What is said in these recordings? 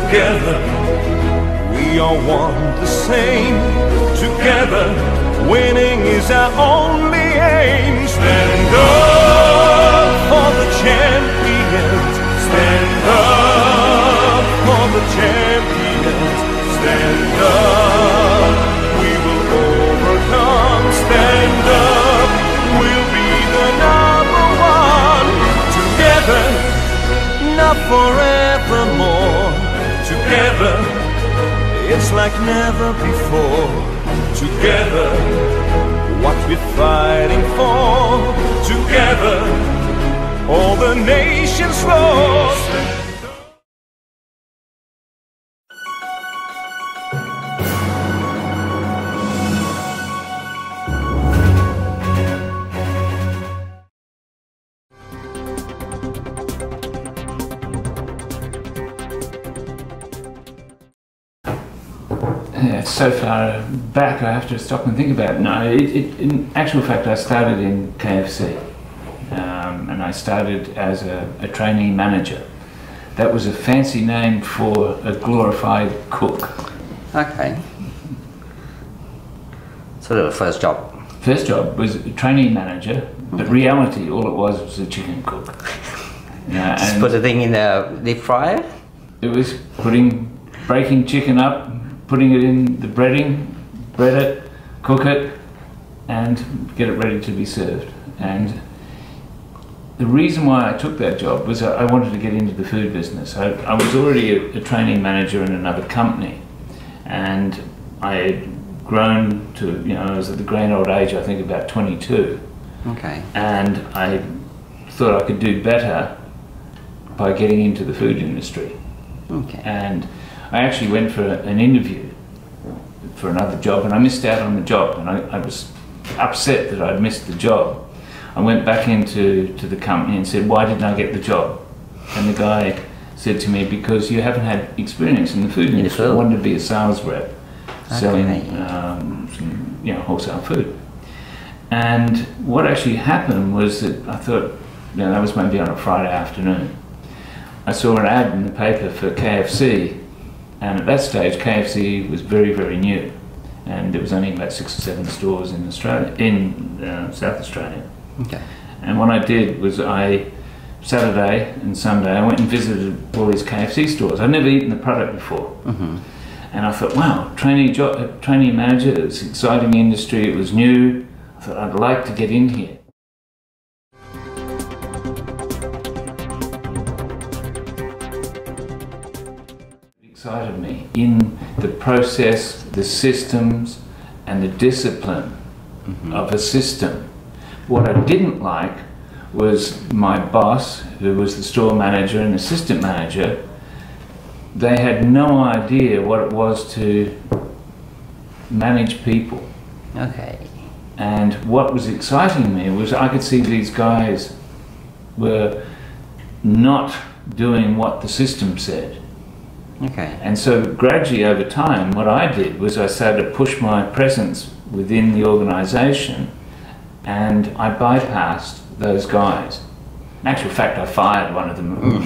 together, we are one the same. Together, winning is our only aim. Stand up for the champions. Stand up for the champions. Stand up, we will overcome. Stand up, we'll be the number one. Together, not forevermore. Together, it's like never before. Together, what we're fighting for. Together, all the nations lost. Yeah, so far back I have to stop and think about it. No, in actual fact I started in KFC and I started as a trainee manager. That was a fancy name for a glorified cook. Okay. So that was the first job? First job was a trainee manager, but reality all it was a chicken cook. Just put the thing in the deep fryer? It was breaking chicken up, putting it in the breading, bread it, cook it, and get it ready to be served. And the reason why I took that job was I wanted to get into the food business. I was already a training manager in another company, and I had grown to, I was at the grand old age, I think about 22. Okay. And I thought I could do better by getting into the food industry. Okay. And I actually went for an interview for another job, and I missed out on the job, and I was upset that I'd missed the job. I went back into the company and said, why didn't I get the job? And the guy said to me, because you haven't had experience in the food industry. I wanted to be a sales rep, selling wholesale food. And what actually happened was that I thought, that was maybe on a Friday afternoon, I saw an ad in the paper for KFC. And at that stage, KFC was very, very new, and there was only about 6 or 7 stores in Australia, in South Australia. Okay. And what I did was Saturday and Sunday, I went and visited all these KFC stores. I'd never eaten the product before. And I thought, wow, trainee manager, it's an exciting industry, it was new. I thought I'd like to get in here. Excited me in the process, the systems, and the discipline of a system. What I didn't like was my boss, who was the store manager and assistant manager. They had no idea what it was to manage people. Okay. And what was exciting me was I could see these guys were not doing what the system said. Okay. And so gradually over time, what I did was I started to push my presence within the organisation, and I bypassed those guys. In actual fact, I fired one of them a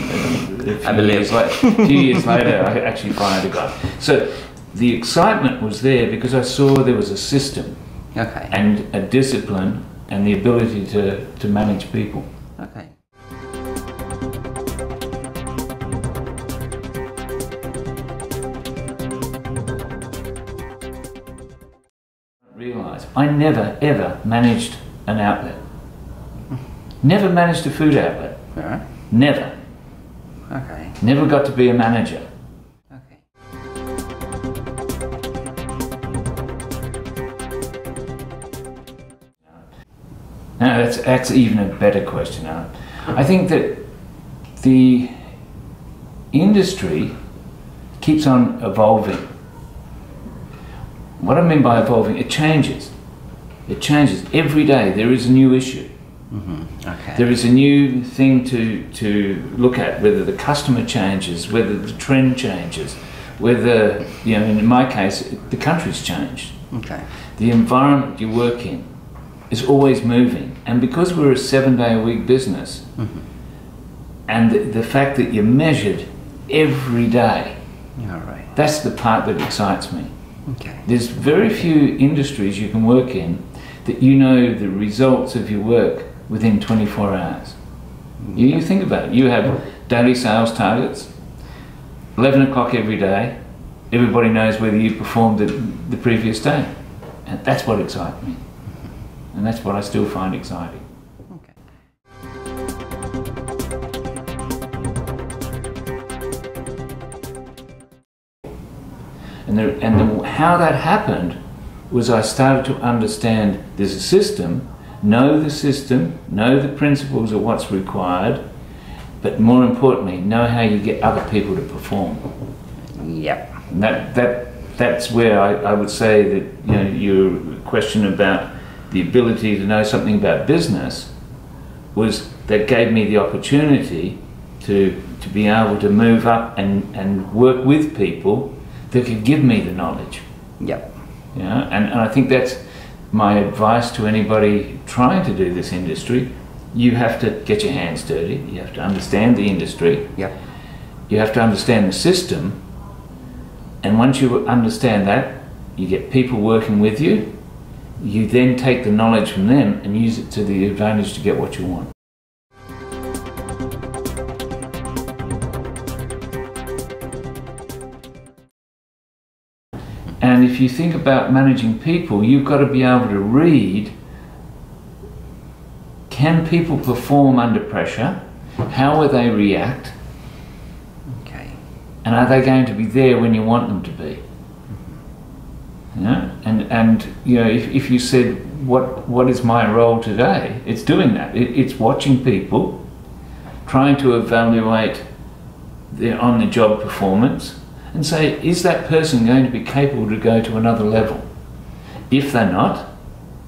few years later. I actually fired a guy. So the excitement was there because I saw there was a system, and a discipline, and the ability to manage people. Okay. Realise I never ever managed an outlet. Never managed a food outlet. Alright. Never. Okay. Never got to be a manager. Okay. Now that's even a better question. I think that the industry keeps on evolving. What I mean by evolving, it changes. It changes every day. There is a new issue. Okay. There is a new thing to look at, whether the customer changes, whether the trend changes, whether, in my case, the country's changed. Okay. The environment you work in is always moving. And because we're a 7-day-a-week business, and the fact that you're measured every day All right. That's the part that excites me. Okay. There's very few industries you can work in that you know the results of your work within 24 hours. You think about it. You have daily sales targets, 11 o'clock every day. Everybody knows whether you performed the previous day. And that's what excites me. And that's what I still find exciting. Okay. How that happened was I started to understand there's a system, know the system, know the principles of what's required, but more importantly, know how you get other people to perform. Yep. And that's where I would say that, you know, your question about the ability to know something about business was that gave me the opportunity to be able to move up and work with people that could give me the knowledge. Yep. You know, and I think that's my advice to anybody trying to do this industry. You have to get your hands dirty. You have to understand the industry. Yep. You have to understand the system. And once you understand that, you get people working with you. You then take the knowledge from them and use it to the advantage to get what you want. And if you think about managing people, you've got to be able to read, can people perform under pressure? How will they react? Okay. And are they going to be there when you want them to be? You know? And you know, if you said, what is my role today? It's doing that. It's watching people, trying to evaluate their on-the-job performance, and say, is that person going to be capable to go to another level? If they're not,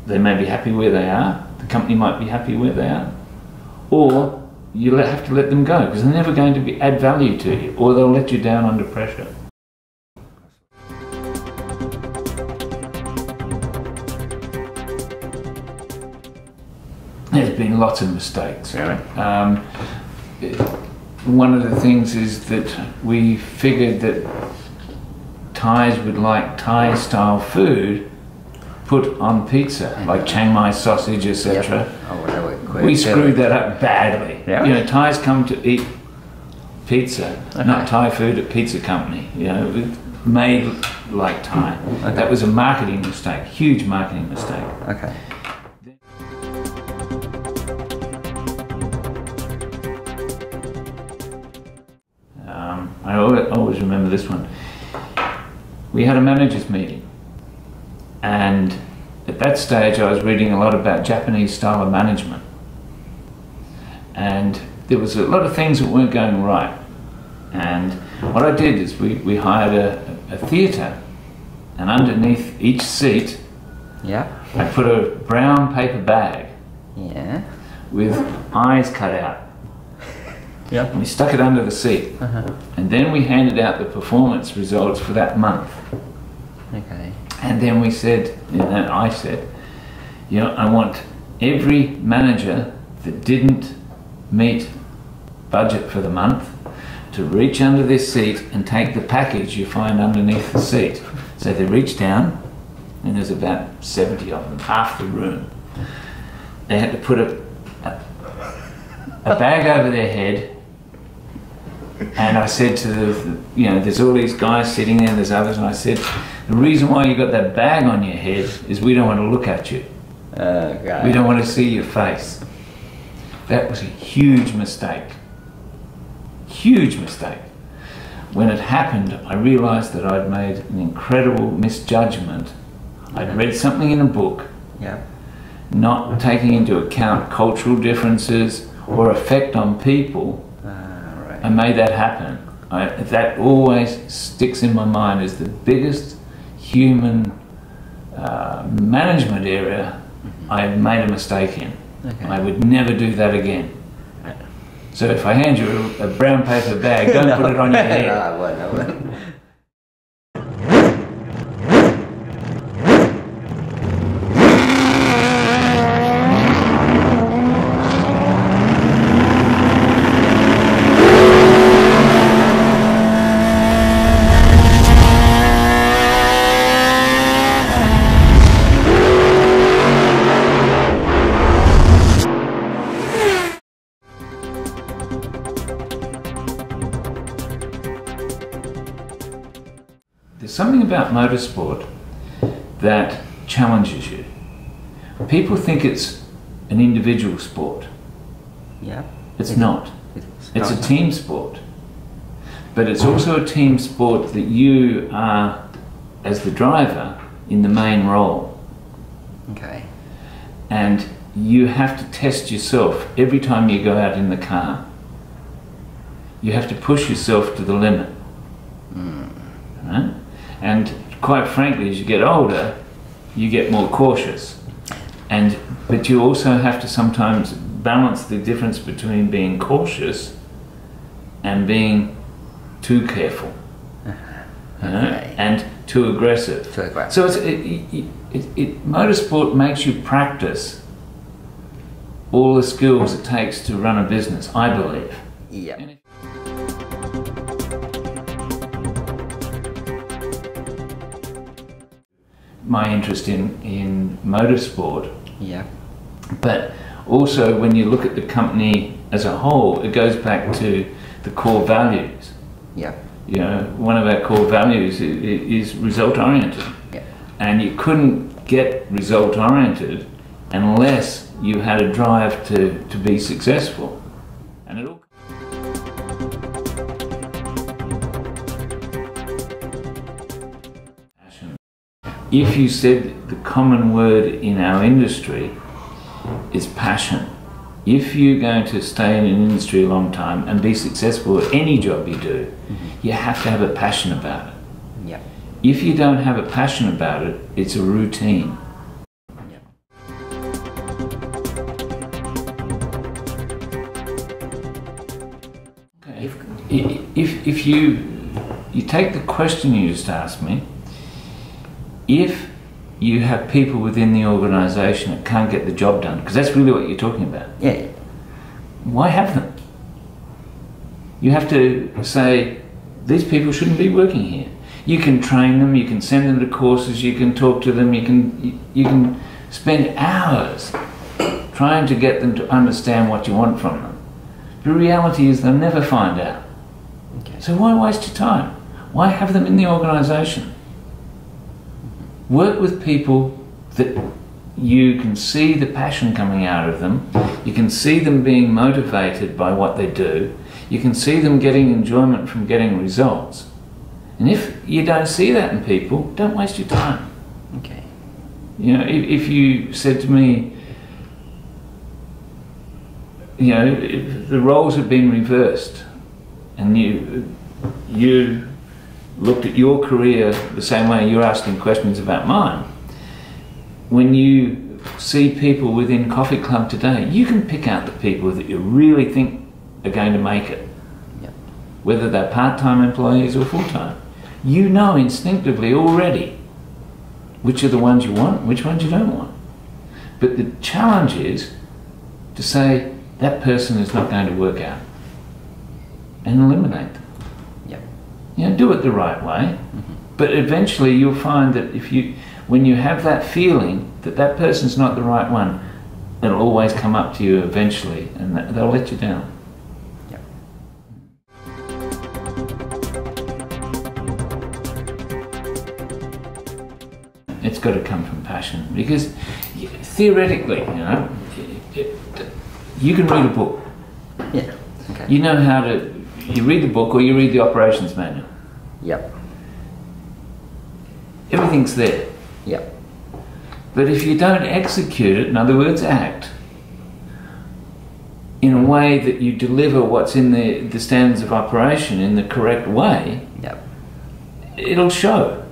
they may be happy where they are, the company might be happy where they are, or you have to let them go because they're never going to add value to you, or they'll let you down under pressure. There's been lots of mistakes. Really? One of the things is that we figured that Thais would like Thai style food put on pizza, like Chiang Mai sausage, etc. Yep. Oh, well, We screwed that up badly. Yeah. You know, Thais come to eat pizza, Okay. not Thai food at pizza company. You know, it's made like Thai. Okay. That was a marketing mistake, huge marketing mistake. Okay. I always remember this one. We had a managers meeting, and at that stage I was reading a lot about Japanese style of management, and there was a lot of things that weren't going right. And what I did is we hired a theatre, and underneath each seat Yeah. I put a brown paper bag Yeah. with eyes cut out. Yeah. And we stuck it under the seat. And then we handed out the performance results for that month. Okay. And then we said, you know, I said, you know, I want every manager that didn't meet budget for the month to reach under this seat and take the package you find underneath the seat. So they reached down, and there's about 70 of them, half the room. They had to put a bag over their head. And I said to the, you know, there's all these guys sitting there, and there's others, and I said, the reason why you got that bag on your head is we don't want to look at you. God. We don't want to see your face. That was a huge mistake. Huge mistake. When it happened, I realized that I'd made an incredible misjudgment. I'd read something in a book, Yeah. not taking into account cultural differences or effect on people. Right. I made that happen. That always sticks in my mind as the biggest human management area I made a mistake in. Okay. I would never do that again. So if I hand you a brown paper bag, don't put it on your head. No, I won't. There's something about motorsport that challenges you. People think it's an individual sport. Yeah. It's not. It's a team sport. But it's also a team sport that you are, as the driver, in the main role. Okay. And you have to test yourself every time you go out in the car. You have to push yourself to the limit. Right? And quite frankly, as you get older, you get more cautious. But you also have to sometimes balance the difference between being cautious and being too careful. Okay. And too aggressive. Too aggressive. So motorsport makes you practice all the skills it takes to run a business, I believe. Yeah. My interest in motorsport. Yeah. But also when you look at the company as a whole, it goes back to the core values. Yeah. You know, one of our core values is result oriented. Yeah. And you couldn't get result oriented unless you had a drive to be successful. And it all passion. If you said the common word in our industry is passion. If you're going to stay in an industry a long time and be successful at any job you do, you have to have a passion about it. Yeah. If you don't have a passion about it, it's a routine. Okay. If you take the question you just asked me, if you have people within the organisation that can't get the job done, because that's really what you're talking about. Yeah. Why have them? You have to say, these people shouldn't be working here. You can train them, you can send them to courses, you can talk to them, you can spend hours trying to get them to understand what you want from them. The reality is they'll never find out. Okay. So why waste your time? Why have them in the organisation? Work with people that you can see the passion coming out of them, you can see them being motivated by what they do, you can see them getting enjoyment from getting results. And if you don't see that in people, don't waste your time. Okay. You know, if you said to me, you know, if the roles have been reversed and you looked at your career the same way you're asking questions about mine, when you see people within Coffee Club today, you can pick out the people that you really think are going to make it. Yep. Whether they're part-time employees or full-time. You know instinctively already which are the ones you want and which ones you don't want. But the challenge is to say that person is not going to work out and eliminate them. Yep. You know, do it the right way, but eventually you'll find that when you have that feeling that that person's not the right one, it'll always come up to you eventually and they'll let you down. Yep. It's got to come from passion, because theoretically, you know, you can read a book. Yeah. Okay. You know how to, you read the book or you read the operations manual. Yep. Everything's there. Yep. But if you don't execute it, in other words, act, in a way that you deliver what's in the standards of operation in the correct way, Yep. it'll show.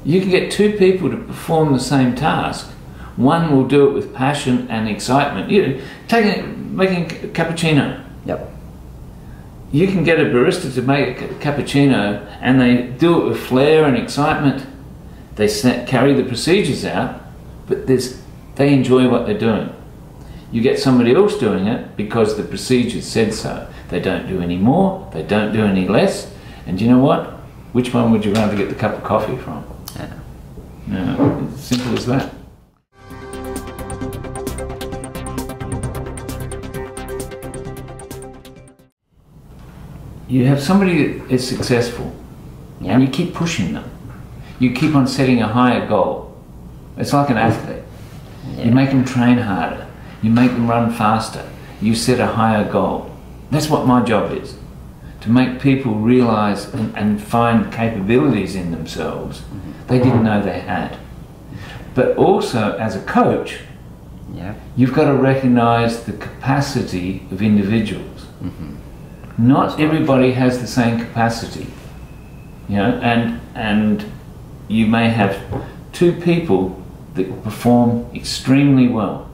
You can get two people to perform the same task. One will do it with passion and excitement. You making a cappuccino. Yep. You can get a barista to make a cappuccino and they do it with flair and excitement. They carry the procedures out, but they enjoy what they're doing. You get somebody else doing it because the procedures said so. They don't do any more, they don't do any less, and you know what? Which one would you rather get the cup of coffee from? Yeah. No, it's simple as that. You have somebody that is successful Yeah. And you keep pushing them. You keep on setting a higher goal. It's like an athlete. Yeah. You make them train harder. You make them run faster. You set a higher goal. That's what my job is. To make people realise and find capabilities in themselves they didn't know they had. But also, as a coach, Yeah. you've got to recognise the capacity of individuals. Not everybody has the same capacity, you know, and you may have two people that perform extremely well.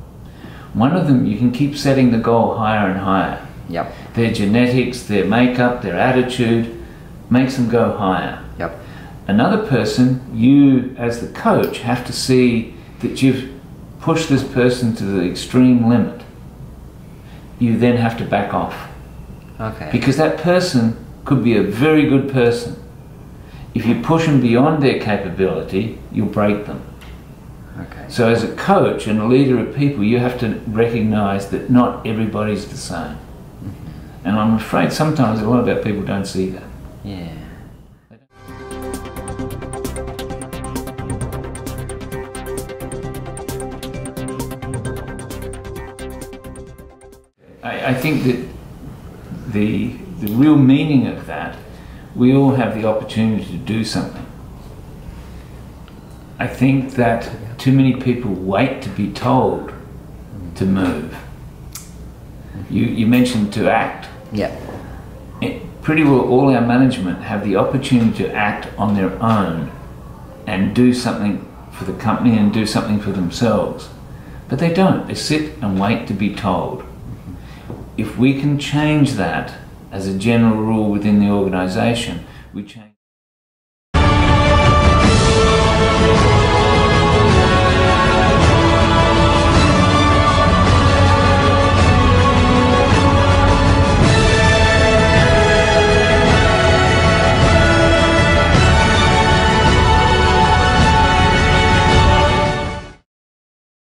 One of them, you can keep setting the goal higher and higher. Yep. Their genetics, their makeup, their attitude makes them go higher. Yep. Another person, you as the coach have to see that you've pushed this person to the extreme limit. You then have to back off. Okay. Because that person could be a very good person. If you push them beyond their capability, you'll break them. Okay. So as a coach and a leader of people, you have to recognise that not everybody's the same. And I'm afraid sometimes a lot of our people don't see that. Yeah. I think that the real meaning of that, we all have the opportunity to do something. I think that too many people wait to be told to move. You mentioned to act. Yeah. Pretty well all our management have the opportunity to act on their own and do something for the company and do something for themselves. But they don't. They sit and wait to be told. If we can change that as a general rule within the organisation, we change